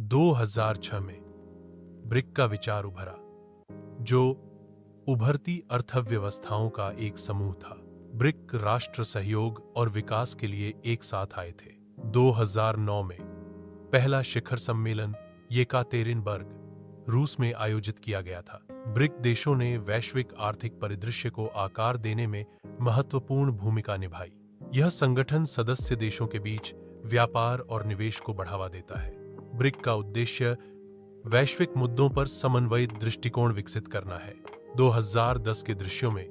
2006 में ब्रिक का विचार उभरा, जो उभरती अर्थव्यवस्थाओं का एक समूह था। ब्रिक राष्ट्र सहयोग और विकास के लिए एक साथ आए थे। 2009 में पहला शिखर सम्मेलन येकातेरिनबर्ग, रूस में आयोजित किया गया था। ब्रिक देशों ने वैश्विक आर्थिक परिदृश्य को आकार देने में महत्वपूर्ण भूमिका निभाई। यह संगठन सदस्य देशों के बीच व्यापार और निवेश को बढ़ावा देता है। ब्रिक का उद्देश्य वैश्विक मुद्दों पर समन्वयित दृष्टिकोण विकसित करना है। 2010 के दृश्यों में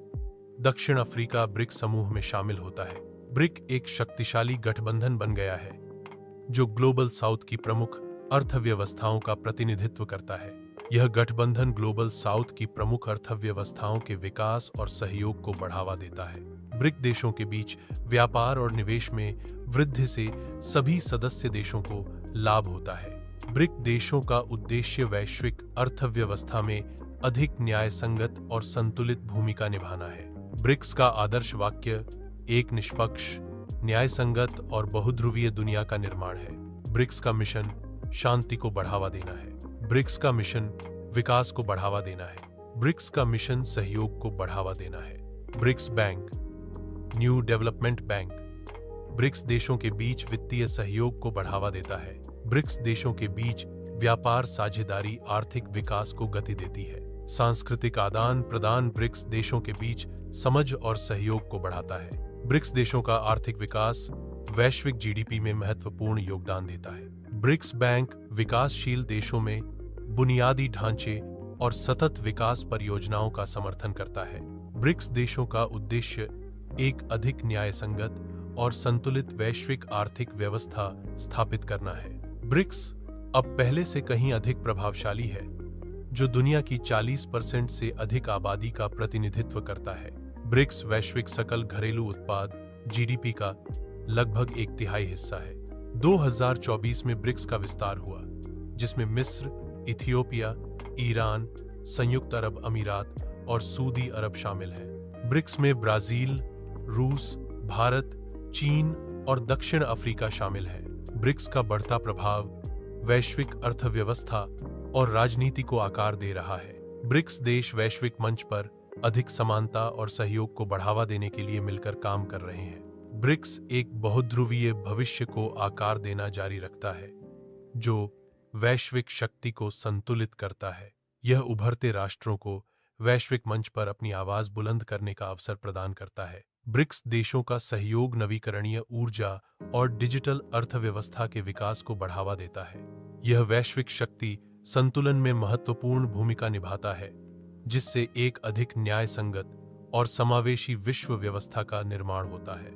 दक्षिण अफ्रीका ब्रिक समूह में शामिल होता है। ब्रिक एक शक्तिशाली गठबंधन बन गया है, जो ग्लोबल साउथ की प्रमुख अर्थव्यवस्थाओं का प्रतिनिधित्व करता है। यह गठबंधन ग्लोबल साउथ की प्रमुख अर्थव्यवस्थाओं के विकास और सहयोग को बढ़ावा देता है। ब्रिक देशों के बीच व्यापार और निवेश में वृद्धि से सभी सदस्य देशों को लाभ होता है। ब्रिक देशों का उद्देश्य वैश्विक अर्थव्यवस्था में अधिक न्यायसंगत और संतुलित भूमिका निभाना है। ब्रिक्स का आदर्श वाक्य एक निष्पक्ष, न्यायसंगत और बहुध्रुवीय दुनिया का निर्माण है। ब्रिक्स का मिशन शांति को बढ़ावा देना है। ब्रिक्स का मिशन विकास को बढ़ावा देना है। ब्रिक्स का मिशन सहयोग को बढ़ावा देना है। BRICS bank, new development bank, BRICS देशों के बीच वित्तीय सहयोग को बढ़ावा देता है। ब्रिक्स देशों के बीच व्यापार साझेदारी आर्थिक विकास को गति देती है। सांस्कृतिक आदान प्रदान ब्रिक्स देशों के बीच समझ और सहयोग को बढ़ाता है। ब्रिक्स देशों का आर्थिक विकास वैश्विक जीडीपी में महत्वपूर्ण योगदान देता है। ब्रिक्स बैंक विकासशील देशों में बुनियादी ढांचे और सतत विकास परियोजनाओं का समर्थन करता है। ब्रिक्स देशों का उद्देश्य एक अधिक न्यायसंगत और संतुलित वैश्विक आर्थिक व्यवस्था स्थापित करना है। ब्रिक्स अब पहले से कहीं अधिक प्रभावशाली है, जो दुनिया की 40% से अधिक आबादी का प्रतिनिधित्व करता है। ब्रिक्स वैश्विक सकल घरेलू उत्पाद जीडीपी का लगभग 1/3 हिस्सा है। 2024 में ब्रिक्स का विस्तार हुआ, जिसमें मिस्र, इथियोपिया, ईरान, संयुक्त अरब अमीरात और सऊदी अरब शामिल हैं। ब्रिक्स में ब्राजील, रूस, भारत, चीन और दक्षिण अफ्रीका शामिल हैं। ब्रिक्स का बढ़ता प्रभाव वैश्विक अर्थव्यवस्था और राजनीति को आकार दे रहा है। ब्रिक्स देश वैश्विक मंच पर अधिक समानता और सहयोग को बढ़ावा देने के लिए मिलकर काम कर रहे हैं। ब्रिक्स एक बहुध्रुवीय भविष्य को आकार देना जारी रखता है, जो वैश्विक शक्ति को संतुलित करता है। यह उभरते राष्ट्रों को वैश्विक मंच पर अपनी आवाज बुलंद करने का अवसर प्रदान करता है। ब्रिक्स देशों का सहयोग नवीकरणीय ऊर्जा और डिजिटल अर्थव्यवस्था के विकास को बढ़ावा देता है। यह वैश्विक शक्ति संतुलन में महत्वपूर्ण भूमिका निभाता है, जिससे एक अधिक न्याय संगत और समावेशी विश्व व्यवस्था का निर्माण होता है।